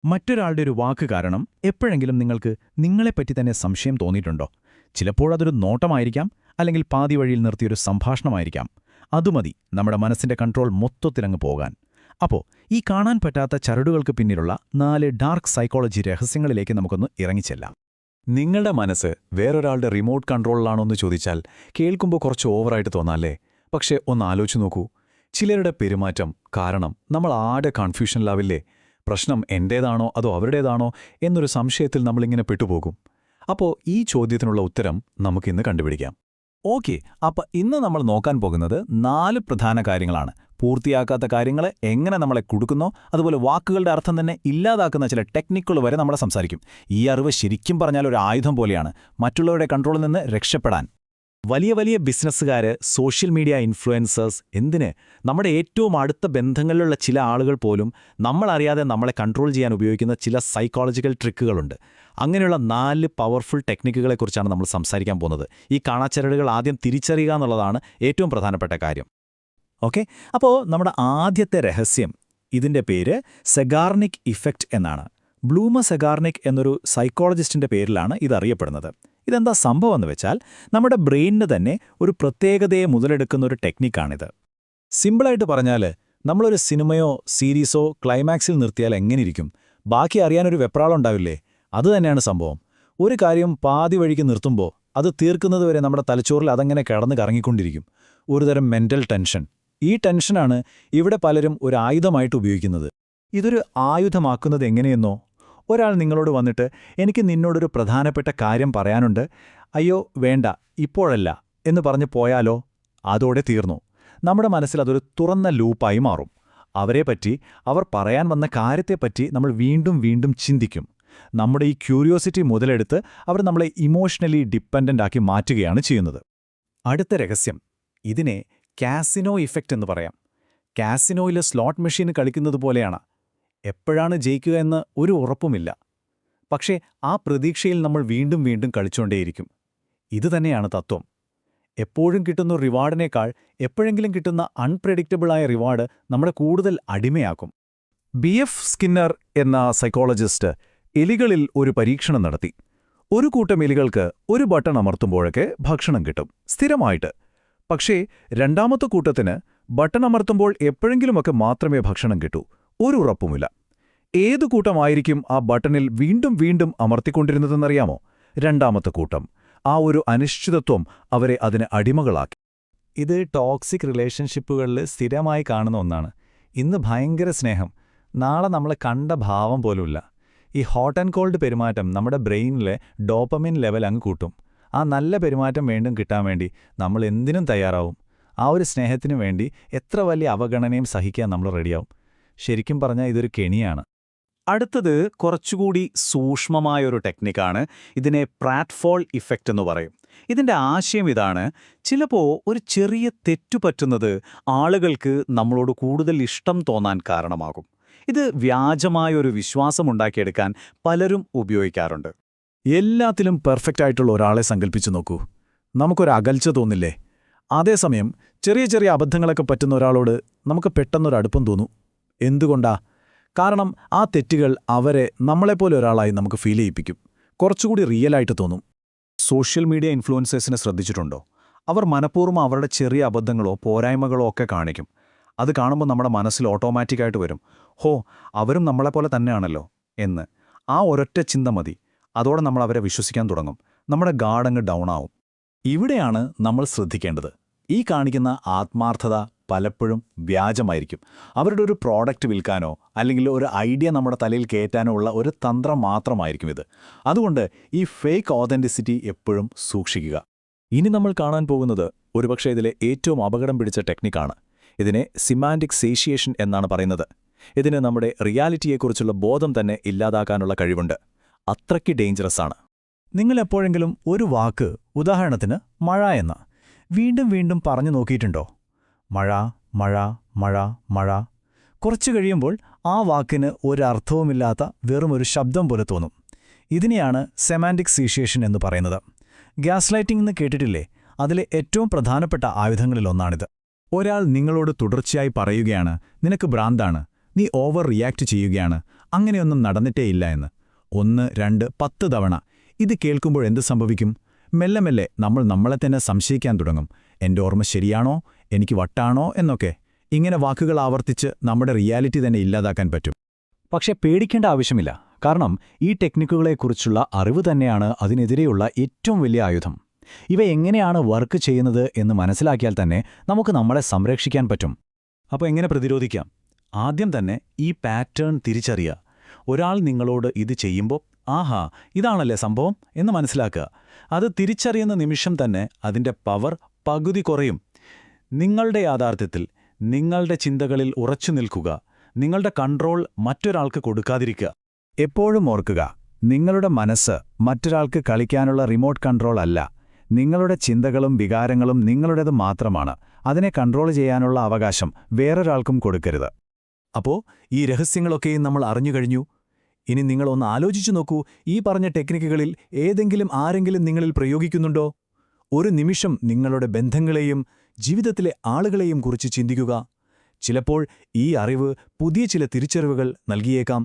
മറ്റൊരാളുടെ ഒരു വാക്ക് കാരണം എപ്പോഴെങ്കിലും നിങ്ങൾക്ക് നിങ്ങളെപ്പറ്റി തന്നെ സംശയം തോന്നിയിട്ടുണ്ടോ? ചിലപ്പോഴതൊരു നോട്ടമായിരിക്കാം, അല്ലെങ്കിൽ പാതി വഴിയിൽ നിർത്തിയൊരു സംഭാഷണമായിരിക്കാം. അതുമതി നമ്മുടെ മനസ്സിന്റെ കൺട്രോൾ മൊത്തത്തിലങ്ങ് പോകാൻ. അപ്പോൾ ഈ കാണാൻ പറ്റാത്ത ചരടുകൾക്ക് പിന്നിലുള്ള 4 ഡാർക്ക് സൈക്കോളജി രഹസ്യങ്ങളിലേക്ക് നമുക്കൊന്ന് ഇറങ്ങിച്ചെല്ലാം. നിങ്ങളുടെ മനസ്സ് വേറൊരാളുടെ റിമോട്ട് കൺട്രോളിലാണോന്ന് ചോദിച്ചാൽ കേൾക്കുമ്പോൾ കുറച്ച് ഓവറായിട്ട് തോന്നാല്ലേ? പക്ഷേ ഒന്ന് ആലോചിച്ച് നോക്കൂ. ചിലരുടെ പെരുമാറ്റം കാരണം നമ്മൾ ആടെ കൺഫ്യൂഷനിലാവില്ലേ? പ്രശ്നം എന്റേതാണോ അതോ അവരുടേതാണോ എന്നൊരു സംശയത്തിൽ നമ്മളിങ്ങനെ പെട്ടുപോകും. അപ്പോൾ ഈ ചോദ്യത്തിനുള്ള ഉത്തരം നമുക്കിന്ന് കണ്ടുപിടിക്കാം. ഓക്കെ, അപ്പോൾ ഇന്ന് നമ്മൾ നോക്കാൻ പോകുന്നത് 4 പ്രധാന കാര്യങ്ങളാണ്. പൂർത്തിയാക്കാത്ത കാര്യങ്ങൾ എങ്ങനെ നമ്മളെ കുടുക്കുന്നോ, അതുപോലെ വാക്കുകളുടെ അർത്ഥം തന്നെ ഇല്ലാതാക്കുന്ന ചില ടെക്നിക്കുകൾ വരെ നമ്മൾ സംസാരിക്കും. ഈ അറിവ് ശരിക്കും പറഞ്ഞാൽ ഒരു ആയുധം പോലെയാണ് മറ്റുള്ളവരുടെ കൺട്രോളിൽ നിന്ന് രക്ഷപ്പെടാൻ. വലിയ വലിയ ബിസിനസ്സുകാര്, സോഷ്യൽ മീഡിയ ഇൻഫ്ലുവൻസേഴ്സ്, എന്തിന് നമ്മുടെ ഏറ്റവും അടുത്ത ബന്ധങ്ങളിലുള്ള ചില ആളുകൾ പോലും നമ്മളറിയാതെ നമ്മളെ കൺട്രോൾ ചെയ്യാൻ ഉപയോഗിക്കുന്ന ചില സൈക്കോളജിക്കൽ ട്രിക്കുകളുണ്ട്. അങ്ങനെയുള്ള 4 പവർഫുൾ ടെക്നിക്കുകളെക്കുറിച്ചാണ് നമ്മൾ സംസാരിക്കാൻ പോകുന്നത്. ഈ കാണാച്ചരടുകൾ ആദ്യം തിരിച്ചറിയുക എന്നുള്ളതാണ് ഏറ്റവും പ്രധാനപ്പെട്ട കാര്യം. ഓക്കെ, അപ്പോൾ നമ്മുടെ ആദ്യത്തെ രഹസ്യം, ഇതിൻ്റെ പേര് സെഗാർനിക് ഇഫക്റ്റ് എന്നാണ്. ബ്ലൂമ സെഗാർനിക് എന്നൊരു സൈക്കോളജിസ്റ്റിൻ്റെ പേരിലാണ് ഇതറിയപ്പെടുന്നത്. ഇതെന്താ സംഭവം എന്ന് വെച്ചാൽ, നമ്മുടെ ബ്രെയിനിന് തന്നെ ഒരു പ്രത്യേകതയെ മുതലെടുക്കുന്ന ഒരു ടെക്നിക്കാണിത്. സിമ്പിളായിട്ട് പറഞ്ഞാൽ, നമ്മളൊരു സിനിമയോ സീരീസോ ക്ലൈമാക്സിൽ നിർത്തിയാൽ എങ്ങനെയിരിക്കും? ബാക്കി അറിയാനൊരു വെപ്രാളുണ്ടാവില്ലേ? അതുതന്നെയാണ് സംഭവം. ഒരു കാര്യം പാതി വഴിക്ക് നിർത്തുമ്പോൾ അത് തീർക്കുന്നതുവരെ നമ്മുടെ തലച്ചോറിൽ അതങ്ങനെ കിടന്ന് കറങ്ങിക്കൊണ്ടിരിക്കും. ഒരുതരം മെന്റൽ ടെൻഷൻ. ഈ ടെൻഷനാണ് ഇവിടെ പലരും ഒരു ആയുധമായിട്ട് ഉപയോഗിക്കുന്നത്. ഇതൊരു ആയുധമാക്കുന്നത് എങ്ങനെയെന്നോ, ഒരാൾ നിങ്ങളോട് വന്നിട്ട് എനിക്ക് നിന്നോടൊരു പ്രധാനപ്പെട്ട കാര്യം പറയാനുണ്ട്, അയ്യോ വേണ്ട ഇപ്പോഴല്ല എന്ന് പറഞ്ഞു പോയാലോ, അതോടെ തീർന്നു. നമ്മുടെ മനസ്സിൽ അതൊരു തുറന്ന ലൂപ്പായി മാറും. അവരെപ്പറ്റി, അവർ പറയാൻ വന്ന കാര്യത്തെപ്പറ്റി നമ്മൾ വീണ്ടും വീണ്ടും ചിന്തിക്കും. നമ്മുടെ ഈ ക്യൂരിയോസിറ്റി മുതലെടുത്ത് അവർ നമ്മളെ ഇമോഷണലി ഡിപ്പെൻഡൻ്റ് ആക്കി മാറ്റുകയാണ് ചെയ്യുന്നത്. അടുത്ത രഹസ്യം, ഇതിനെ കാസിനോ ഇഫക്റ്റ് എന്ന് പറയാം. കാസിനോയിൽ സ്ലോട്ട് മെഷീൻ കളിക്കുന്നത് പോലെയാണ്. എപ്പോഴാണ് ജയിക്കുക എന്ന് ഒരു ഉറപ്പുമില്ല. പക്ഷേ ആ പ്രതീക്ഷയിൽ നമ്മൾ വീണ്ടും വീണ്ടും കളിച്ചുകൊണ്ടേയിരിക്കും. ഇതുതന്നെയാണ് തത്വം. എപ്പോഴും കിട്ടുന്ന റിവാർഡിനേക്കാൾ എപ്പോഴെങ്കിലും കിട്ടുന്ന അൺപ്രെഡിക്റ്റബിളായ റിവാർഡ് നമ്മളെ കൂടുതൽ അടിമയാക്കും. BF സ്കിന്നർ എന്ന സൈക്കോളജിസ്റ്റ് എലികളിൽ ഒരു പരീക്ഷണം നടത്തി. ഒരു കൂട്ടം എലികൾക്ക് ഒരു ബട്ടൺ അമർത്തുമ്പോഴൊക്കെ ഭക്ഷണം കിട്ടും, സ്ഥിരമായിട്ട്. പക്ഷേ രണ്ടാമത്തെ കൂട്ടത്തിന് ബട്ടൺ അമർത്തുമ്പോൾ എപ്പോഴെങ്കിലുമൊക്കെ മാത്രമേ ഭക്ഷണം കിട്ടൂ, ഒരു ഉറപ്പുമില്ല. ഏതു കൂട്ടമായിരിക്കും ആ ബട്ടണിൽ വീണ്ടും വീണ്ടും അമർത്തിക്കൊണ്ടിരുന്നതെന്നറിയാമോ? രണ്ടാമത്തെ കൂട്ടം. ആ ഒരു അനിശ്ചിതത്വം അവരെ അതിന് അടിമകളാക്കി. ഇത് ടോക്സിക് റിലേഷൻഷിപ്പുകളിൽ സ്ഥിരമായി കാണുന്ന ഒന്നാണ്. ഇന്ന് ഭയങ്കര സ്നേഹം, നാളെ നമ്മളെ കണ്ട ഭാവം പോലുമില്ല. ഈ ഹോട്ട് ആൻഡ് കോൾഡ് പെരുമാറ്റം നമ്മുടെ ബ്രെയിനിലെ ഡോപ്പമിൻ ലെവൽ അങ്ങ് കൂട്ടും. ആ നല്ല പെരുമാറ്റം വീണ്ടും കിട്ടാൻ വേണ്ടി നമ്മൾ എന്തിനും തയ്യാറാവും. ആ ഒരു സ്നേഹത്തിനു വേണ്ടി എത്ര വലിയ അവഗണനയും സഹിക്കാൻ നമ്മൾ റെഡിയാവും. ശരിക്കും പറഞ്ഞാൽ ഇതൊരു കെണിയാണ്. അടുത്തത് കുറച്ചുകൂടി സൂക്ഷ്മമായൊരു ടെക്നിക്കാണ്. ഇതിനെ പ്രാറ്റ്ഫോൾ ഇഫക്റ്റ് എന്ന് പറയും. ഇതിൻ്റെ ആശയം ഇതാണ്: ചിലപ്പോൾ ഒരു ചെറിയ തെറ്റുപറ്റുന്നത് ആളുകൾക്ക് നമ്മളോട് കൂടുതൽ ഇഷ്ടം തോന്നാൻ കാരണമാകും. ഇത് വ്യാജമായൊരു വിശ്വാസമുണ്ടാക്കിയെടുക്കാൻ പലരും ഉപയോഗിക്കാറുണ്ട്. എല്ലാത്തിലും പെർഫെക്റ്റ് ആയിട്ടുള്ള ഒരാളെ സങ്കല്പിച്ചു നോക്കൂ. നമുക്കൊരു അകൽച്ച തോന്നില്ലേ? അതേസമയം ചെറിയ ചെറിയ അബദ്ധങ്ങളൊക്കെ പറ്റുന്ന ഒരാളോട് നമുക്ക് പെട്ടെന്നൊരടുപ്പം തോന്നും. എന്തുകൊണ്ടാ? കാരണം ആ തെറ്റുകൾ അവരെ നമ്മളെപ്പോലെ ഒരാളായി നമുക്ക് ഫീൽ ചെയ്യിപ്പിക്കും. കുറച്ചുകൂടി റിയലായിട്ട് തോന്നും. സോഷ്യൽ മീഡിയ ഇൻഫ്ലുവൻസേഴ്സിനെ ശ്രദ്ധിച്ചിട്ടുണ്ടോ? അവർ മനഃപൂർവ്വം അവരുടെ ചെറിയ അബദ്ധങ്ങളോ പോരായ്മകളോ ഒക്കെ കാണിക്കും. അത് കാണുമ്പോൾ നമ്മുടെ മനസ്സിൽ ഓട്ടോമാറ്റിക്കായിട്ട് വരും, ഹോ അവരും നമ്മളെപ്പോലെ തന്നെയാണല്ലോ എന്ന്. ആ ഒരൊറ്റ ചിന്ത മതി. അതോടെ നമ്മൾ അവരെ വിശ്വസിക്കാൻ തുടങ്ങും. നമ്മുടെ ഗാർഡങ്ങ് ഡൗൺ ആവും. ഇവിടെയാണ് നമ്മൾ ശ്രദ്ധിക്കേണ്ടത്. ഈ കാണിക്കുന്ന ആത്മാർത്ഥത പലപ്പോഴും വ്യാജമായിരിക്കും. അവരുടെ ഒരു പ്രോഡക്റ്റ് വിൽക്കാനോ അല്ലെങ്കിൽ ഒരു ഐഡിയ നമ്മുടെ തലയിൽ കയറ്റാനോ ഉള്ള ഒരു തന്ത്രം മാത്രമായിരിക്കും ഇത്. അതുകൊണ്ട് ഈ ഫേക്ക് ഓതന്റിസിറ്റി എപ്പോഴും സൂക്ഷിക്കുക. ഇനി നമ്മൾ കാണാൻ പോകുന്നത് ഒരുപക്ഷെ ഇതിലെ ഏറ്റവും അപകടം പിടിച്ച ടെക്നിക്കാണ്. ഇതിനെ സിമാൻറ്റിക് സേഷിയേഷൻ എന്നാണ് പറയുന്നത്. ഇതിന് നമ്മുടെ റിയാലിറ്റിയെക്കുറിച്ചുള്ള ബോധം തന്നെ ഇല്ലാതാക്കാനുള്ള കഴിവുണ്ട്. അത്രയ്ക്ക് ഡേഞ്ചറസ് ആണ്. നിങ്ങൾ എപ്പോഴെങ്കിലും ഒരു വാക്ക്, ഉദാഹരണത്തിന് മഴ എന്ന, വീണ്ടും വീണ്ടും പറഞ്ഞു നോക്കിയിട്ടുണ്ടോ? മഴ, മഴ, മഴ, മഴ. കുറച്ചു കഴിയുമ്പോൾ ആ വാക്കിന് ഒരർത്ഥവുമില്ലാത്ത വെറുമൊരു ശബ്ദം പോലെ തോന്നും. ഇതിനെയാണ് സെമാൻറ്റിക് സേഷിയേഷൻ എന്ന് പറയുന്നത്. ഗ്യാസ് ലൈറ്റിംഗ് എന്ന് കേട്ടിട്ടില്ലേ? അതിലെ ഏറ്റവും പ്രധാനപ്പെട്ട ആയുധങ്ങളിലൊന്നാണിത്. ഒരാൾ നിങ്ങളോട് തുടർച്ചയായി പറയുകയാണ്, നിനക്ക് ഭ്രാന്താണ്, നീ ഓവർ റിയാക്ട് ചെയ്യുകയാണ്, അങ്ങനെയൊന്നും നടന്നിട്ടേയില്ല എന്ന്. 1, 2, 10 തവണ. ഇത് കേൾക്കുമ്പോൾ എന്ത് സംഭവിക്കും? മെല്ലെ മെല്ലെ നമ്മൾ നമ്മളെ തന്നെ സംശയിക്കാൻ തുടങ്ങും. എൻ്റെ ഓർമ്മ ശരിയാണോ, എനിക്ക് വട്ടാണോ എന്നൊക്കെ. ഇങ്ങനെ വാക്കുകൾ ആവർത്തിച്ച് നമ്മുടെ റിയാലിറ്റി തന്നെ ഇല്ലാതാക്കാൻ പറ്റും. പക്ഷെ പേടിക്കേണ്ട ആവശ്യമില്ല. കാരണം ഈ ടെക്നിക്കുകളെക്കുറിച്ചുള്ള അറിവ് തന്നെയാണ് അതിനെതിരെയുള്ള ഏറ്റവും വലിയ ആയുധം. ഇവ എങ്ങനെയാണ് വർക്ക് ചെയ്യുന്നത് എന്ന് മനസ്സിലാക്കിയാൽ തന്നെ നമുക്ക് നമ്മളെ സംരക്ഷിക്കാൻ പറ്റും. അപ്പോൾ എങ്ങനെ പ്രതിരോധിക്കാം? ആദ്യം തന്നെ ഈ പാറ്റേൺ തിരിച്ചറിയുക. ഒരാൾ നിങ്ങളോട് ഇത് ചെയ്യുമ്പോൾ ആഹാ ഇതാണല്ലേ സംഭവം എന്ന് മനസ്സിലാക്കുക. അത് തിരിച്ചറിയുന്ന നിമിഷം തന്നെ അതിൻ്റെ പവർ പകുതി കുറയും. നിങ്ങളുടെ യാഥാർത്ഥ്യത്തിൽ, നിങ്ങളുടെ ചിന്തകളിൽ ഉറച്ചു നിൽക്കുക. നിങ്ങളുടെ കൺട്രോൾ മറ്റൊരാൾക്ക് കൊടുക്കാതിരിക്കുക. എപ്പോഴും ഓർക്കുക, നിങ്ങളുടെ മനസ്സ് മറ്റൊരാൾക്ക് കളിക്കാനുള്ള റിമോട്ട് കൺട്രോൾ അല്ല. നിങ്ങളുടെ ചിന്തകളും വികാരങ്ങളും നിങ്ങളുടേത് മാത്രമാണ്. അതിനെ കൺട്രോൾ ചെയ്യാനുള്ള അവകാശം വേറൊരാൾക്കും കൊടുക്കരുത്. അപ്പോൾ ഈ രഹസ്യങ്ങളൊക്കെയും നമ്മൾ അറിഞ്ഞുകഴിഞ്ഞു. ഇനി നിങ്ങളൊന്ന് ആലോചിച്ചു നോക്കൂ, ഈ പറഞ്ഞ ടെക്നിക്കുകളിൽ ഏതെങ്കിലും ആരെങ്കിലും നിങ്ങളിൽ പ്രയോഗിക്കുന്നുണ്ടോ? ഒരു നിമിഷം നിങ്ങളുടെ ബന്ധങ്ങളെയും ജീവിതത്തിലെ ആളുകളെയും കുറിച്ച് ചിന്തിക്കുക. ചിലപ്പോൾ ഈ അറിവ് പുതിയ ചില തിരിച്ചറിവുകൾ നൽകിയേക്കാം.